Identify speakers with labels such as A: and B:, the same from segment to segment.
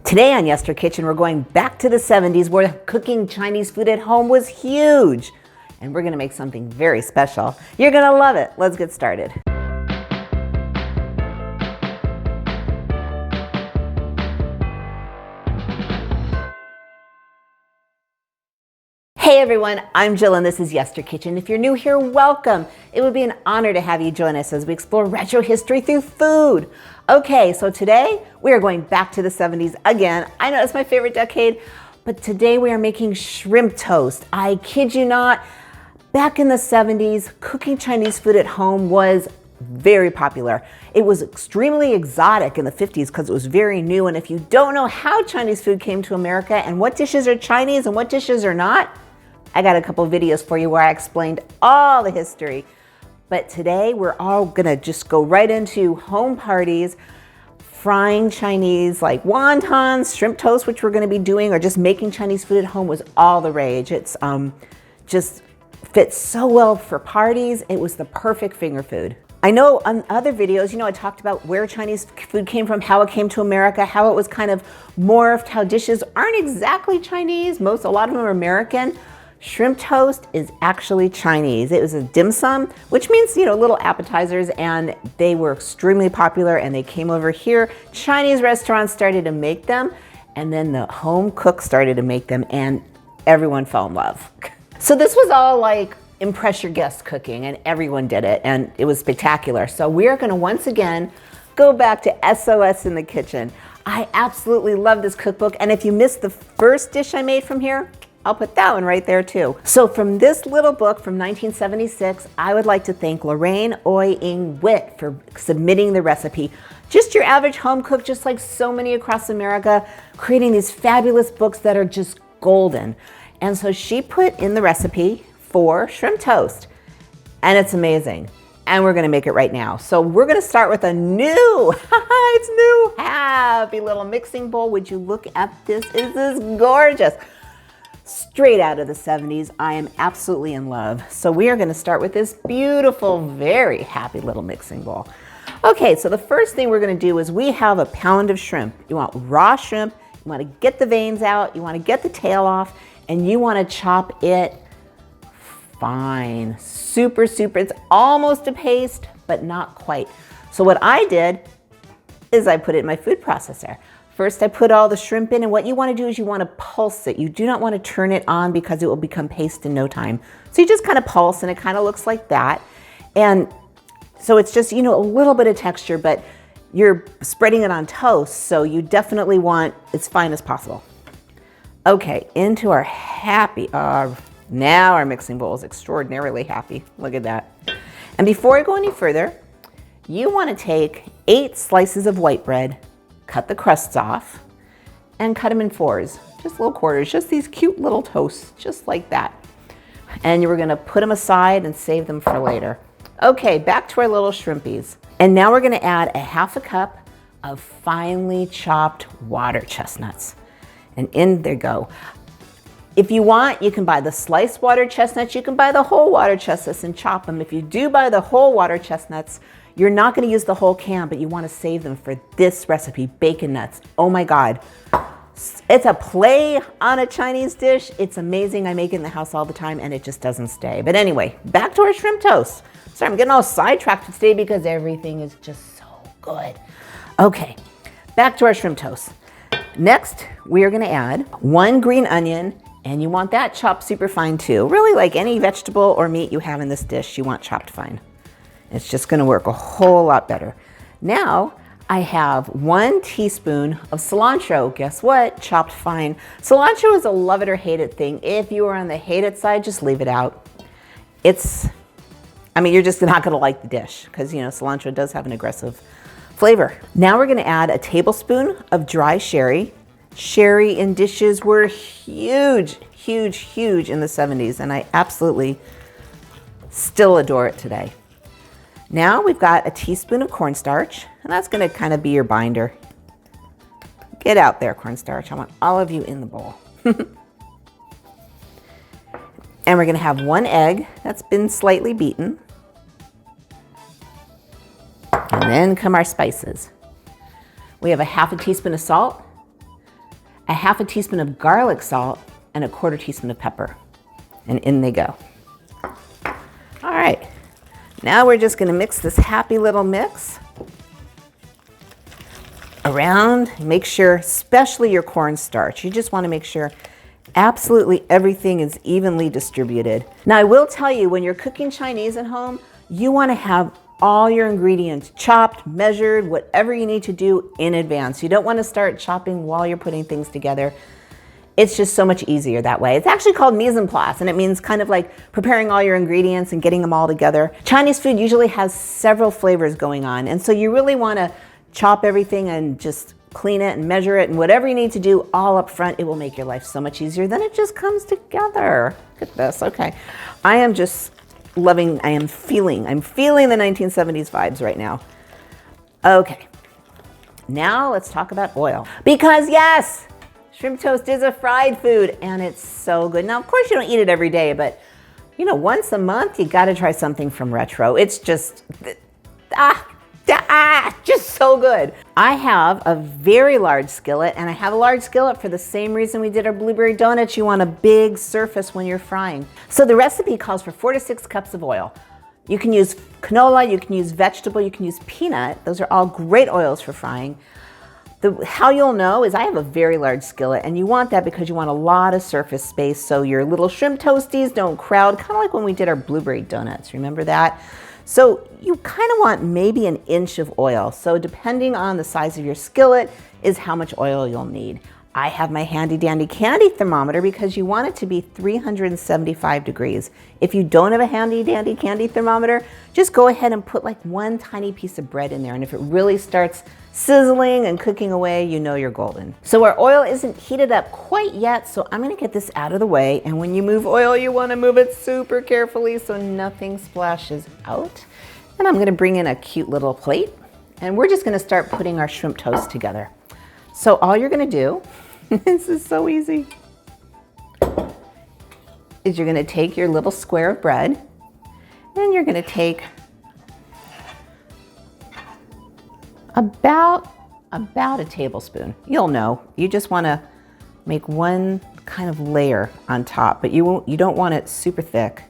A: Today on Yester Kitchen, we're going back to the 70s where cooking Chinese food at home was huge. And we're gonna make something very special. You're gonna love it. Let's get started. Hey everyone, I'm Jill and this is Yester Kitchen. If you're new here, welcome. It would be an honor to have you join us as we explore retro history through food. Okay, so today we are going back to the 70s again. I know it's my favorite decade, but today we are making shrimp toast. I kid you not, back in the 70s, cooking Chinese food at home was very popular. It was extremely exotic in the 50s because it was very new. And if you don't know how Chinese food came to America and what dishes are Chinese and what dishes are not, I got a couple of videos for you where I explained all the history. But today we're all gonna just go right into home parties, frying Chinese like wontons, shrimp toast, which we're gonna be doing, or just making Chinese food at home was all the rage. It's just fits so well for parties. It was the perfect finger food. I know on other videos, I talked about where Chinese food came from, how it came to America, how it was kind of morphed, how dishes aren't exactly Chinese. A lot of them are American. Shrimp toast is actually Chinese. It was a dim sum, which means, little appetizers, and they were extremely popular and they came over here. Chinese restaurants started to make them, and then the home cook started to make them, and everyone fell in love. So this was all like impress your guests cooking, and everyone did it, and it was spectacular. So we're gonna once again go back to SOS in the kitchen. I absolutely love this cookbook, and if you missed the first dish I made from here, I'll put that one right there too. So from this little book from 1976, I would like to thank Lorraine Oy Ing Witt for submitting the recipe. Just your average home cook, just like so many across America, creating these fabulous books that are just golden. And so she put in the recipe for shrimp toast, and it's amazing. And we're gonna make it right now. So we're gonna start with a new, it's new, happy little mixing bowl. Would you look at this? This is gorgeous. Straight out of the 70s, I am absolutely in love. So we are gonna start with this beautiful, very happy little mixing bowl. Okay, so the first thing we're gonna do is we have a pound of shrimp. You want raw shrimp, you wanna get the veins out, you wanna get the tail off, and you wanna chop it fine. Super, it's almost a paste, but not quite. So what I did is I put it in my food processor. First, I put all the shrimp in, and what you want to do is you want to pulse it. You do not want to turn it on because it will become paste in no time. So you just kind of pulse, and it kind of looks like that. And so it's just, a little bit of texture, but you're spreading it on toast, so you definitely want as fine as possible. Okay, into our happy, now our mixing bowl is extraordinarily happy. Look at that. And before I go any further, you want to take 8 slices of white bread, cut the crusts off, and cut them in 4s, just little quarters, just these cute little toasts, just like that. And you were gonna put them aside and save them for later. Okay, back to our little shrimpies. And now we're gonna add a 1/2 cup of finely chopped water chestnuts. And in they go. If you want, you can buy the sliced water chestnuts, you can buy the whole water chestnuts and chop them. If you do buy the whole water chestnuts, you're not gonna use the whole can, but you wanna save them for this recipe, bacon nuts. Oh my God. It's a play on a Chinese dish. It's amazing. I make it in the house all the time and it just doesn't stay. But anyway, back to our shrimp toast. Sorry, I'm getting all sidetracked today because everything is just so good. Okay, back to our shrimp toast. Next, we are gonna add 1 green onion, and you want that chopped super fine too. Really, like any vegetable or meat you have in this dish, you want chopped fine. It's just gonna work a whole lot better. Now, I have 1 teaspoon of cilantro. Guess what? Chopped fine. Cilantro is a love it or hate it thing. If you are on the hate it side, just leave it out. You're just not gonna like the dish because, cilantro does have an aggressive flavor. Now we're gonna add a tablespoon of dry sherry. Sherry in dishes were huge in the 70s, and I absolutely still adore it today. Now we've got a teaspoon of cornstarch, and that's gonna kind of be your binder. Get out there, cornstarch. I want all of you in the bowl. And we're gonna have 1 egg that's been slightly beaten. And then come our spices. We have a 1/2 teaspoon of salt, a half a teaspoon of garlic salt, and a quarter teaspoon of pepper. And in they go. All right, now we're just gonna mix this happy little mix around. Make sure, especially your cornstarch, you just wanna make sure absolutely everything is evenly distributed. Now I will tell you, when you're cooking Chinese at home, you wanna have all your ingredients chopped, measured, whatever you need to do in advance. You don't wanna start chopping while you're putting things together. It's just so much easier that way. It's actually called mise en place, and it means kind of like preparing all your ingredients and getting them all together. Chinese food usually has several flavors going on, and so you really wanna chop everything and just clean it and measure it and whatever you need to do all up front. It will make your life so much easier. Then it just comes together. Look at this, okay. I am just loving, I'm feeling the 1970s vibes right now. Okay, now let's talk about oil. Because yes, shrimp toast is a fried food and it's so good. Now, of course you don't eat it every day, but you know, once a month, you gotta try something from Retro. It's just, just so good. I have a very large skillet, and I have a large skillet for the same reason we did our blueberry donuts. You want a big surface when you're frying. So the recipe calls for 4 to 6 cups of oil. You can use canola, you can use vegetable, you can use peanut. Those are all great oils for frying. How you'll know is I have a very large skillet, and you want that because you want a lot of surface space so your little shrimp toasties don't crowd, kind of like when we did our blueberry donuts. Remember that? So you kind of want maybe an inch of oil. So depending on the size of your skillet is how much oil you'll need. I have my handy dandy candy thermometer because you want it to be 375 degrees. If you don't have a handy dandy candy thermometer, just go ahead and put like one tiny piece of bread in there. And if it really starts sizzling and cooking away, you know you're golden. So our oil isn't heated up quite yet, so I'm gonna get this out of the way. And when you move oil, you wanna move it super carefully so nothing splashes out. And I'm gonna bring in a cute little plate, and we're just gonna start putting our shrimp toast together. So all you're gonna do, this is so easy, is you're gonna take your little square of bread, and you're gonna take about a tablespoon. You'll know, you just wanna make one kind of layer on top, but you don't want it super thick,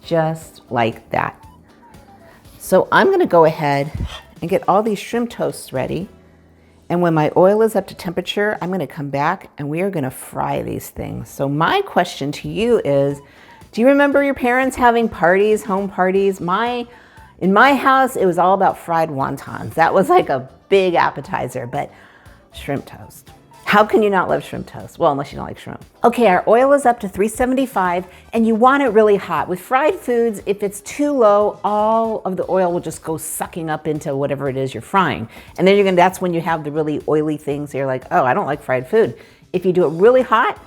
A: just like that. So I'm gonna go ahead and get all these shrimp toasts ready. And when my oil is up to temperature, I'm gonna come back and we are gonna fry these things. So my question to you is, do you remember your parents having parties, home parties? In my house, it was all about fried wontons. That was like a big appetizer, but shrimp toast. How can you not love shrimp toast? Well, unless you don't like shrimp. Okay, our oil is up to 375 and you want it really hot. With fried foods, if it's too low, all of the oil will just go sucking up into whatever it is you're frying. And then that's when you have the really oily things. You're like, oh, I don't like fried food. If you do it really hot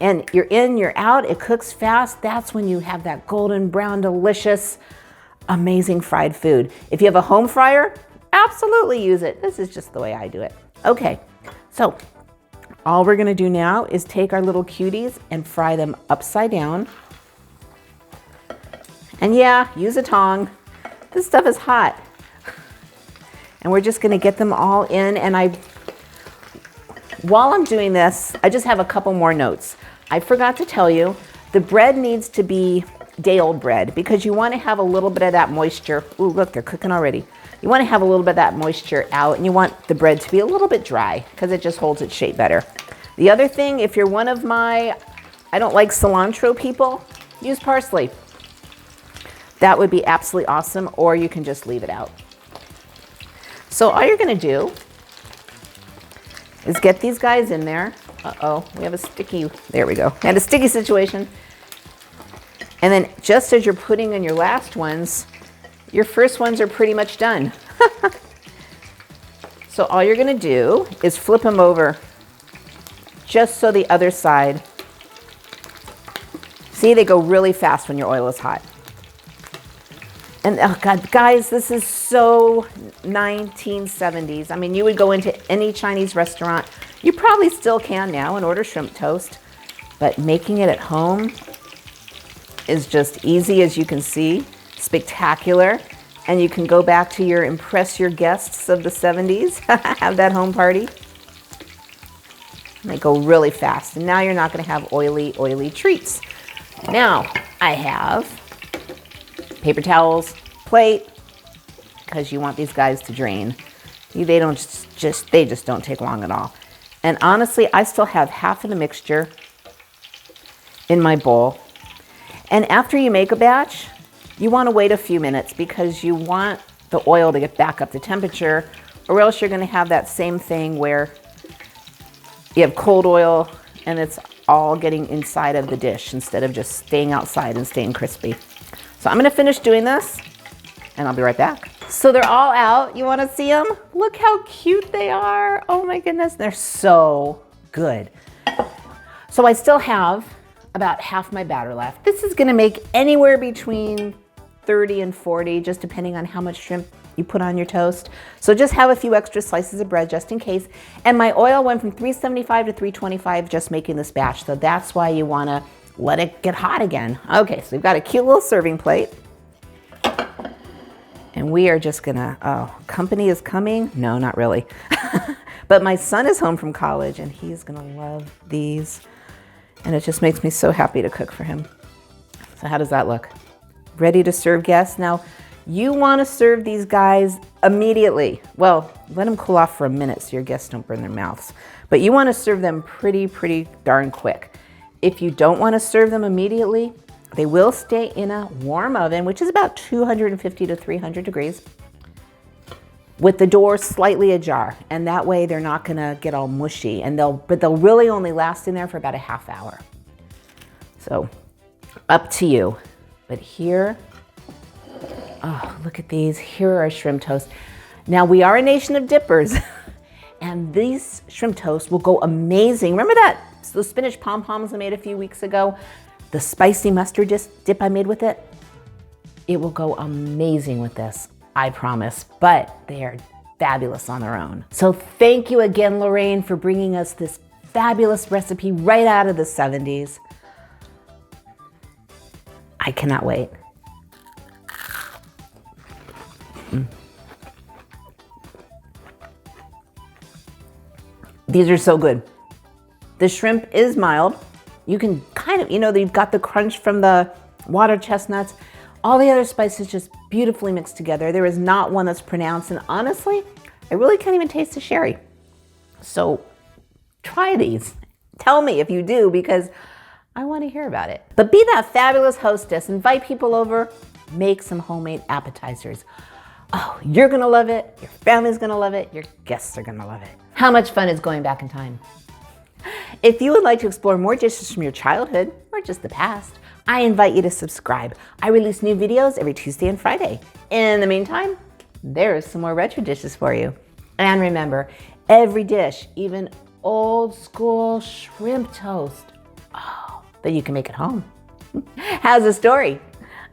A: and you're in, you're out, it cooks fast, that's when you have that golden brown, delicious, amazing fried food. If you have a home fryer, absolutely use it. This is just the way I do it. Okay, so all we're gonna do now is take our little cuties and fry them upside down. And yeah, use a tong. This stuff is hot. And we're just gonna get them all in. And while I'm doing this, I just have a couple more notes. I forgot to tell you, the bread needs to be day-old bread because you wanna have a little bit of that moisture. Ooh, look, they're cooking already. You want to have a little bit of that moisture out, and you want the bread to be a little bit dry because it just holds its shape better. The other thing, if you're one of my I don't like cilantro people, use parsley. That would be absolutely awesome, or you can just leave it out. So all you're going to do is get these guys in there. Uh-oh, we have a sticky, there we go. And a sticky situation. And then just as you're putting in your last ones, your first ones are pretty much done. So all you're gonna do is flip them over just so the other side, see, they go really fast when your oil is hot. And oh God, guys, this is so 1970s. I mean, you would go into any Chinese restaurant, you probably still can now and order shrimp toast, but making it at home is just easy, as you can see, spectacular. And you can go back to your impress your guests of the 70s, have that home party. They go really fast. And now you're not gonna have oily treats. Now I have paper towels, plate, because you want these guys to drain. They just don't take long at all. And honestly, I still have half of the mixture in my bowl. And after you make a batch, you want to wait a few minutes because you want the oil to get back up to temperature, or else you're going to have that same thing where you have cold oil and it's all getting inside of the dish instead of just staying outside and staying crispy. So I'm going to finish doing this and I'll be right back. So they're all out. You want to see them? Look how cute they are. Oh my goodness, they're so good. So I still have about half my batter left. This is gonna make anywhere between 30 and 40, just depending on how much shrimp you put on your toast. So just have a few extra slices of bread just in case. And my oil went from 375 to 325 just making this batch. So that's why you wanna let it get hot again. Okay, so we've got a cute little serving plate. And we are just gonna, oh, company is coming? No, not really. But my son is home from college and he's gonna love these. And it just makes me so happy to cook for him. So how does that look? Ready to serve guests? Now, you wanna serve these guys immediately. Well, let them cool off for a minute so your guests don't burn their mouths. But you wanna serve them pretty darn quick. If you don't wanna serve them immediately, they will stay in a warm oven, which is about 250 to 300 degrees, with the door slightly ajar. And that way they're not gonna get all mushy, and but they'll really only last in there for about a half hour. So up to you. But here, oh, look at these. Here are our shrimp toast. Now we are a nation of dippers and these shrimp toast will go amazing. Remember those spinach pom-poms I made a few weeks ago? The spicy mustard dip I made with it? It will go amazing with this, I promise, but they are fabulous on their own. So thank you again, Lorraine, for bringing us this fabulous recipe right out of the 70s. I cannot wait. These are so good. The shrimp is mild. You can kind of, you've got the crunch from the water chestnuts. All the other spices just beautifully mixed together. There is not one that's pronounced, and honestly, I really can't even taste the sherry. So try these. Tell me if you do, because I want to hear about it. But be that fabulous hostess. Invite people over. Make some homemade appetizers. Oh, you're gonna love it. Your family's gonna love it. Your guests are gonna love it. How much fun is going back in time? If you would like to explore more dishes from your childhood or just the past, I invite you to subscribe. I release new videos every Tuesday and Friday. In the meantime, there's some more retro dishes for you. And remember, every dish, even old school shrimp toast, oh, that you can make at home, has a story.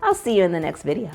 A: I'll see you in the next video.